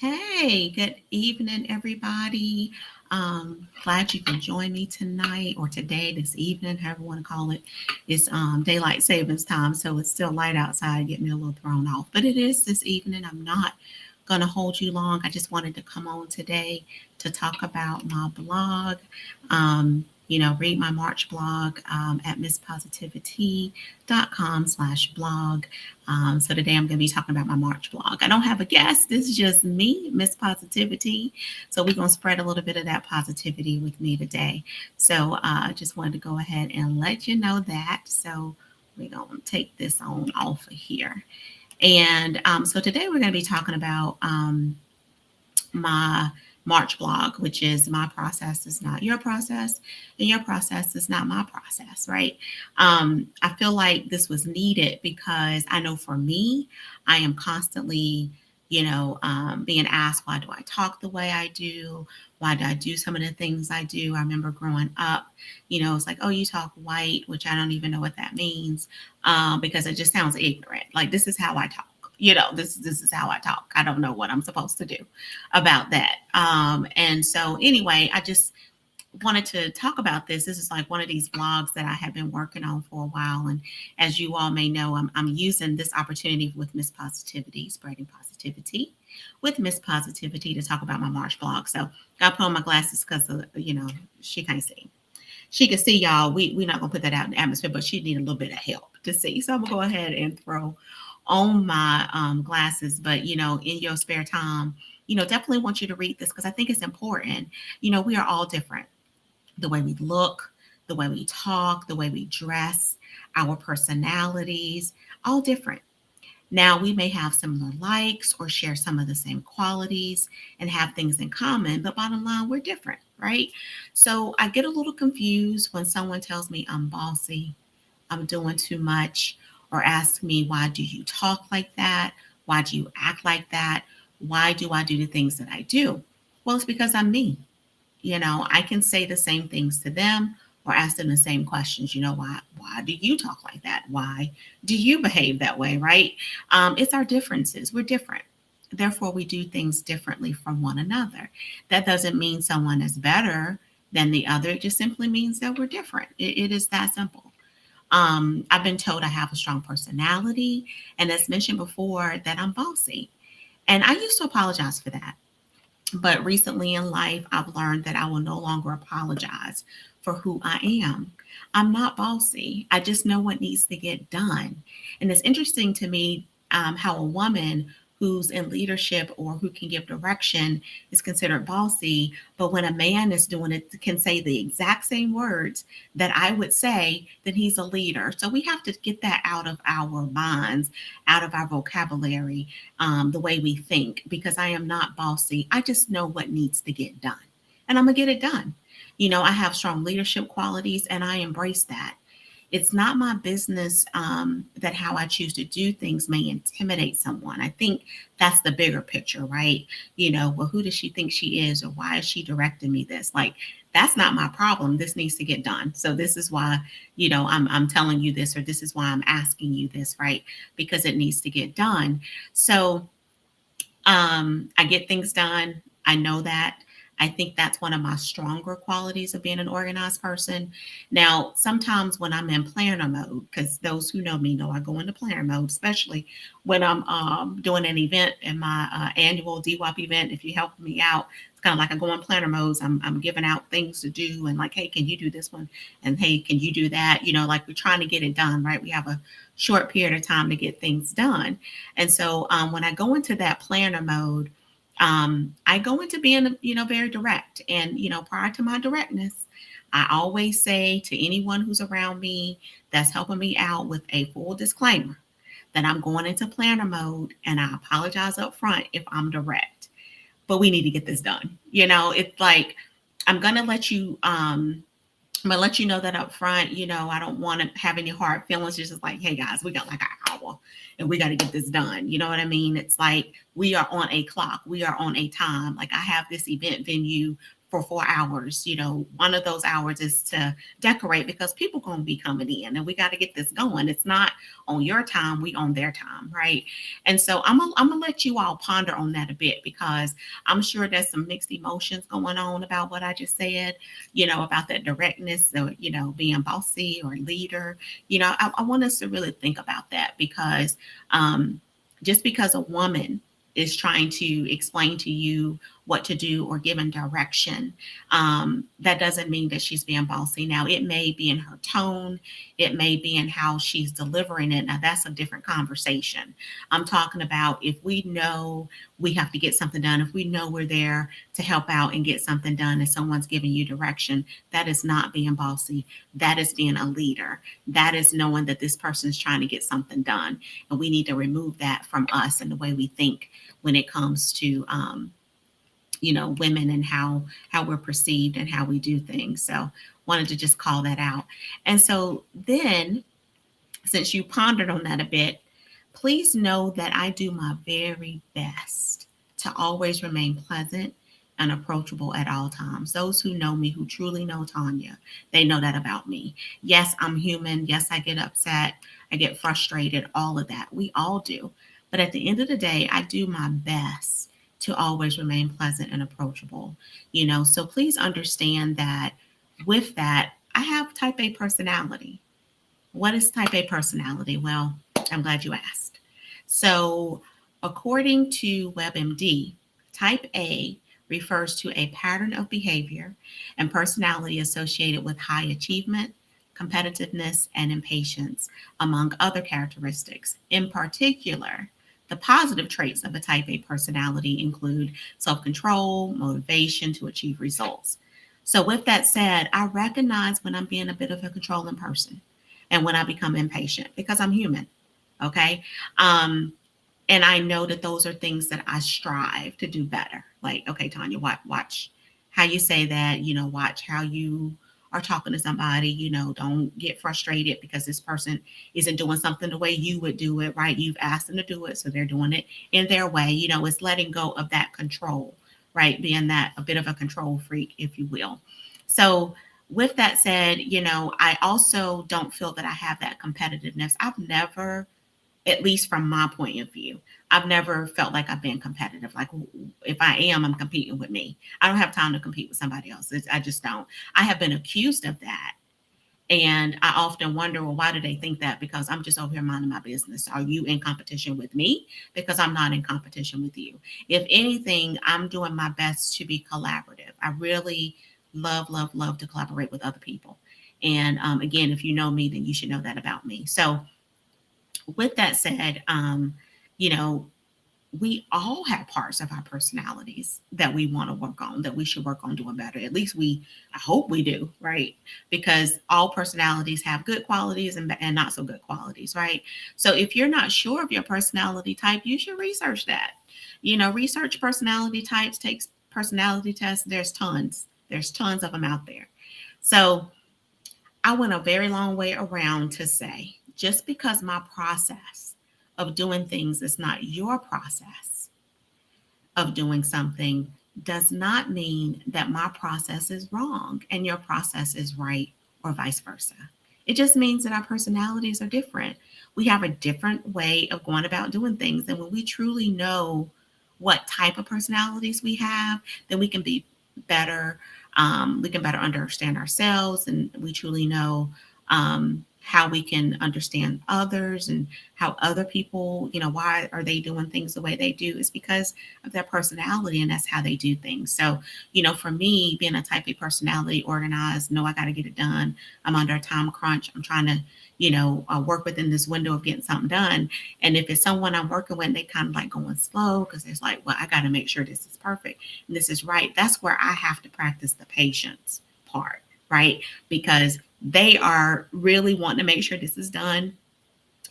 Hey, good evening, everybody. Glad you can join me tonight or today, this evening, however you want to call it. It's daylight savings time, so it's still light outside, get me a little thrown off. But it is this evening. I'm not gonna hold you long. I just wanted to come on today to talk about my blog. Read my March blog at misspositivity.com/blog. So today I'm going to be talking about my March blog. I don't have a guest. This is just me, Miss Positivity. So we're going to spread a little bit of that positivity with me today. So I just wanted to go ahead and let you know that. So we're going to take this on off of here. And so today we're going to be talking about my March blog, which is my process is not your process, and your process is not my process, right? I feel like this was needed because I know for me, I am constantly, being asked, why do I talk the way I do? Why do I do some of the things I do? I remember growing up, it's like, oh, you talk white, which I don't even know what that means because it just sounds ignorant. Like, this is how I talk. This is how I talk. I don't know what I'm supposed to do about that. And so anyway, I just wanted to talk about this. This is like one of these blogs that I have been working on for a while. And as you all may know, I'm using this opportunity with Miss Positivity, spreading positivity with Miss Positivity to talk about my March blog. So I put on my glasses because, she can't see. She can see y'all. We're not going to put that out in the atmosphere, but she need a little bit of help to see. So I'm going to go ahead and throw on my glasses. But, in your spare time, definitely want you to read this because I think it's important. We are all different. The way we look, the way we talk, the way we dress, our personalities, all different. Now, we may have similar likes or share some of the same qualities and have things in common, but bottom line, we're different, right? So I get a little confused when someone tells me I'm bossy, I'm doing too much, or ask me, why do you talk like that? Why do you act like that? Why do I do the things that I do? Well, it's because I'm me. I can say the same things to them or ask them the same questions. Why do you talk like that? Why do you behave that way? Right? It's our differences. We're different. Therefore, we do things differently from one another. That doesn't mean someone is better than the other. It just simply means that we're different. It is that simple. I've been told I have a strong personality, and as mentioned before, that I'm bossy. And I used to apologize for that. But recently in life, I've learned that I will no longer apologize for who I am. I'm not bossy. I just know what needs to get done. And it's interesting to me how a woman who's in leadership or who can give direction is considered bossy. But when a man is doing it, can say the exact same words that I would say, then he's a leader. So we have to get that out of our minds, out of our vocabulary, the way we think, because I am not bossy. I just know what needs to get done and I'm going to get it done. I have strong leadership qualities and I embrace that. It's not my business that how I choose to do things may intimidate someone. I think that's the bigger picture, right? Well, who does she think she is, or why is she directing me this? Like, that's not my problem. This needs to get done. So this is why, I'm telling you this, or this is why I'm asking you this, right? Because it needs to get done. So I get things done. I know that. I think that's one of my stronger qualities of being an organized person. Now, sometimes when I'm in planner mode, because those who know me know I go into planner mode, especially when I'm doing an event in my annual DWAP event. If you help me out, it's kind of like I go in planner modes. I'm giving out things to do and like, hey, can you do this one? And hey, can you do that? Like we're trying to get it done, right? We have a short period of time to get things done. And so when I go into that planner mode, I go into being, very direct. And, prior to my directness, I always say to anyone who's around me that's helping me out with a full disclaimer that I'm going into planner mode and I apologize up front if I'm direct. But we need to get this done. It's like I'm gonna let you I'm gonna let you know that up front. I don't want to have any hard feelings. It's just like, hey guys, we got like an hour and we got to get this done. You know what I mean? It's like we are on a clock, we are on a time. Like I have this event venue for 4 hours. One of those hours is to decorate because people going to be coming in and we got to get this going. It's not on your time, we on their time, right? And so I'm gonna let you all ponder on that a bit because I'm sure there's some mixed emotions going on about what I just said, about that directness or, being bossy or leader. I want us to really think about that because just because a woman is trying to explain to you what to do or given direction, that doesn't mean that she's being bossy. Now, it may be in her tone, it may be in how she's delivering it. Now, that's a different conversation. I'm talking about if we know we have to get something done, if we know we're there to help out and get something done, and someone's giving you direction, that is not being bossy. That is being a leader. That is knowing that this person is trying to get something done. And we need to remove that from us and the way we think when it comes to women and how we're perceived and how we do things. So wanted to just call that out. And so then, since you pondered on that a bit, please know that I do my very best to always remain pleasant and approachable at all times. Those who know me, who truly know Tanya, they know that about me. Yes, I'm human. Yes, I get upset. I get frustrated, all of that. We all do. But at the end of the day, I do my best to always remain pleasant and approachable. So please understand that with that, I have type A personality. What is type A personality? Well, I'm glad you asked. So, according to WebMD, type A refers to a pattern of behavior and personality associated with high achievement, competitiveness, and impatience, among other characteristics. In particular, the positive traits of a type A personality include self control, motivation to achieve results. So, with that said, I recognize when I'm being a bit of a controlling person and when I become impatient because I'm human. Okay. And I know that those are things that I strive to do better. Like, okay, Tanya, watch how you say that, watch how you are talking to somebody, don't get frustrated because this person isn't doing something the way you would do it, right? You've asked them to do it, so they're doing it in their way. It's letting go of that control, right? Being that a bit of a control freak, if you will. So with that said, I also don't feel that I have that competitiveness. I've never, at least from my point of view, I've never felt like I've been competitive. Like if I am, I'm competing with me. I don't have time to compete with somebody else. I just don't. I have been accused of that. And I often wonder, well, why do they think that? Because I'm just over here minding my business. Are you in competition with me? Because I'm not in competition with you. If anything, I'm doing my best to be collaborative. I really love, love, love to collaborate with other people. And again, if you know me, then you should know that about me. So with that said, you know, we all have parts of our personalities that we want to work on, that we should work on doing better. At least I hope we do, right? Because all personalities have good qualities and not so good qualities, right? So if you're not sure of your personality type, you should research that. Research personality types, takes personality tests. There's tons of them out there. So I went a very long way around to say, just because my process of doing things is not your process of doing something does not mean that my process is wrong and your process is right, or vice versa. It just means that our personalities are different. We have a different way of going about doing things. And when we truly know what type of personalities we have, then we can be better. We can better understand ourselves, and we truly know how we can understand others and how other people, why are they doing things the way they do, is because of their personality, and that's how they do things. So, for me, being a type A personality, organized, know I got to get it done. I'm under a time crunch. I'm trying to, work within this window of getting something done. And if it's someone I'm working with, they kind of like going slow because it's like, well, I got to make sure this is perfect and this is right. That's where I have to practice the patience part, right? Because they are really wanting to make sure this is done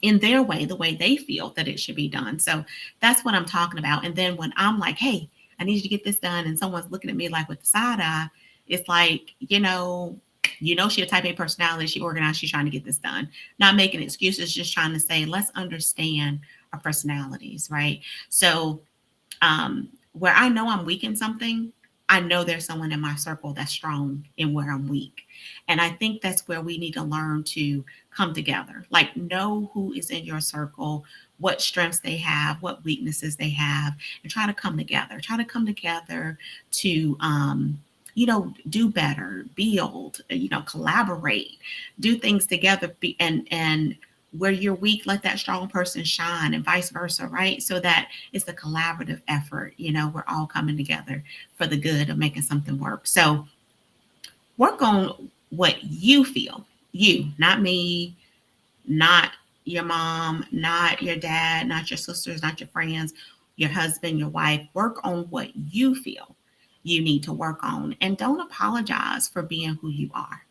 in their way, the way they feel that it should be done. So that's what I'm talking about. And then when I'm like, hey, I need you to get this done, and someone's looking at me like with the side eye, it's like, she a type A personality, she organized, she's trying to get this done. Not making excuses, just trying to say, let's understand our personalities, right? So where I know I'm weak in something, I know there's someone in my circle that's strong in where I'm weak. And I think that's where we need to learn to come together. Like, know who is in your circle, what strengths they have, what weaknesses they have, and try to come together. Try to come together to, do better, build, collaborate, do things together, and where you're weak, let that strong person shine, and vice versa, right? So that it's a collaborative effort. We're all coming together for the good of making something work. So work on what you feel. You, not me, not your mom, not your dad, not your sisters, not your friends, your husband, your wife. Work on what you feel you need to work on, and don't apologize for being who you are.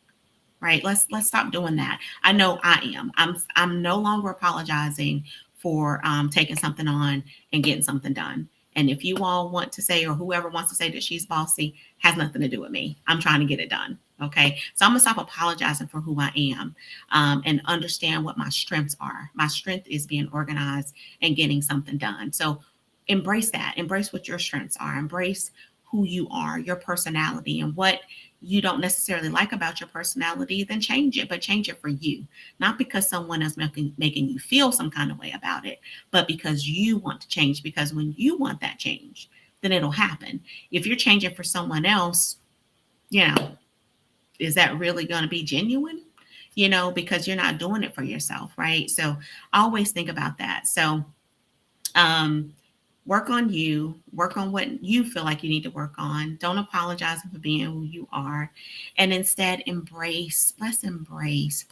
Right? Let's stop doing that. I know I am. I'm no longer apologizing for taking something on and getting something done. And if you all want to say, or whoever wants to say that she's bossy, has nothing to do with me. I'm trying to get it done. Okay. So I'm gonna stop apologizing for who I am, and understand what my strengths are. My strength is being organized and getting something done. So embrace that. Embrace what your strengths are. Embrace who you are, your personality, and what you don't necessarily like about your personality, then change it, but change it for you. Not because someone is making you feel some kind of way about it, but because you want to change. Because when you want that change, then it'll happen. If you're changing for someone else, you know, is that really going to be genuine? Because you're not doing it for yourself, right? So always think about that. So, um, work on you, work on what you feel like you need to work on. Don't apologize for being who you are. And instead please let's embrace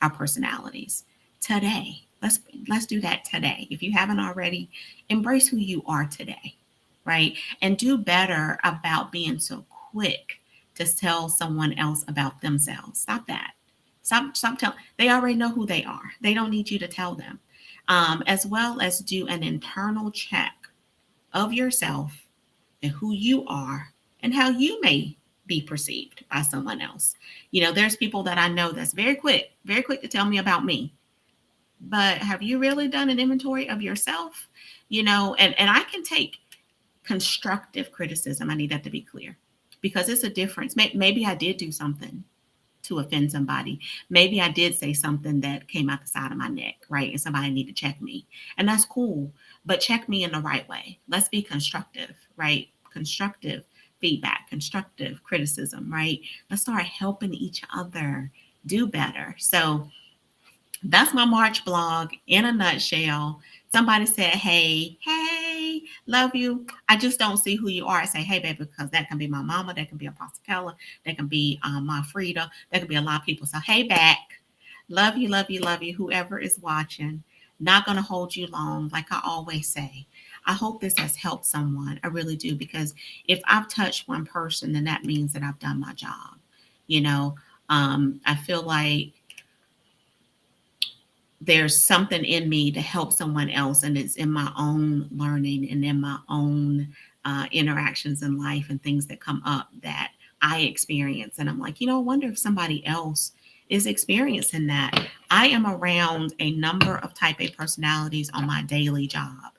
our personalities today. Let's do that today. If you haven't already, embrace who you are today, right? And do better about being so quick to tell someone else about themselves. Stop that. Stop telling. They already know who they are. They don't need you to tell them. As well as do an internal check of yourself and who you are and how you may be perceived by someone else. There's people that I know that's very quick to tell me about me. But have you really done an inventory of yourself? And I can take constructive criticism. I need that to be clear, because it's a difference. Maybe I did do something to offend somebody. Maybe I did say something that came out the side of my neck, right? And somebody need to check me. And that's cool, but check me in the right way. Let's be constructive, right? Constructive feedback, constructive criticism, right? Let's start helping each other do better. So that's my March blog in a nutshell. Somebody said, hey, love you. I just don't see who you are. I say, hey, baby, because that can be my mama, that can be Apostle Keller, that can be my Frida, that can be a lot of people. So, hey, back. Love you, love you, love you, whoever is watching. Not going to hold you long, like I always say. I hope this has helped someone. I really do, because if I've touched one person, then that means that I've done my job. You know, I feel like there's something in me to help someone else, and it's in my own learning and in my own interactions in life and things that come up that I experience. And I'm like, I wonder if somebody else is experiencing that. I am around a number of type A personalities on my daily job.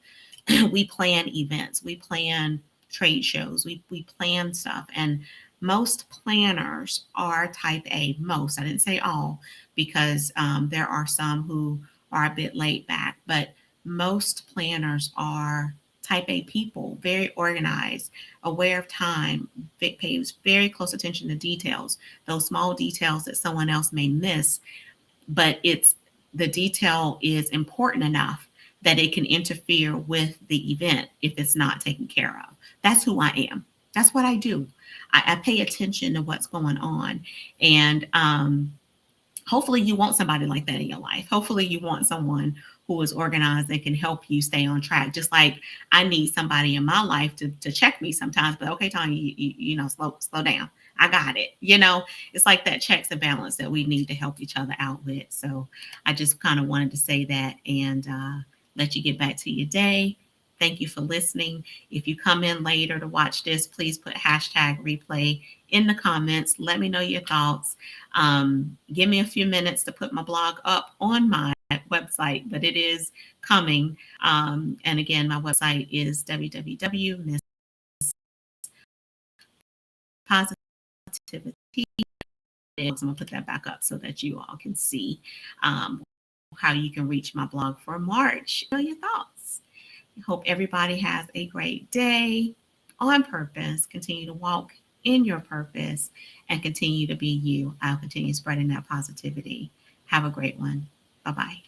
We plan events, we plan trade shows, we plan stuff. And most planners are type A. Most, I didn't say all, because there are some who are a bit laid back, but most planners are type A people, very organized, aware of time, pays very close attention to details, those small details that someone else may miss, but the detail is important enough that it can interfere with the event if it's not taken care of. That's who I am. That's what I do. I pay attention to what's going on. And hopefully you want somebody like that in your life. Hopefully you want someone who is organized and can help you stay on track. Just like I need somebody in my life to check me sometimes, but okay, Tanya, slow down. I got it. It's like that checks and balance that we need to help each other out with. So I just kind of wanted to say that, and let you get back to your day. Thank you for listening. If you come in later to watch this, please put hashtag replay in the comments. Let me know your thoughts. Give me a few minutes to put my blog up on my website, but it is coming. And again, my website is www.miss Positivity. I'm going to put that back up so that you all can see how you can reach my blog for March. Know your thoughts. I hope everybody has a great day on purpose. Continue to walk in your purpose and continue to be you. I'll continue spreading that positivity. Have a great one. Bye bye.